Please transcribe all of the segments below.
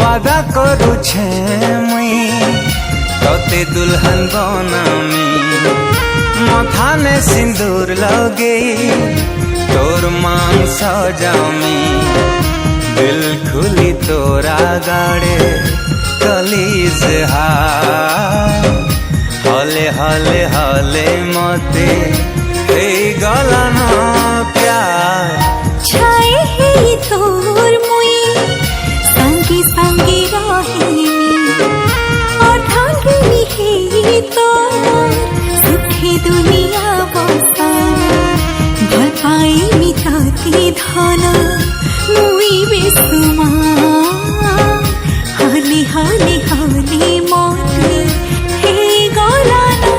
वादा करुछे मुई तोते दुल्हन बनामी मथाने सिंदूर लगे तोर मांग सजामी दिल खुली तोरा गाड़े कलीज हले हले हले मते हे गलाना प्यार छाए हे तोर मुई संगी संगी रहिनी और ढांगिनी हे तोर सुखी दुनिया बसा भल पाई मिताती धना मुई बेसुमा हाली हाली हाली मोती हे गलाना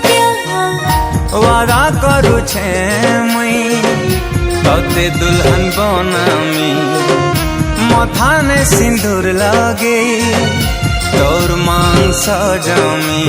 प्यार वादा करुछे मुई तोते दुल्हन बनामी मथाने सिंदूर लगे तोर मांग सजामी।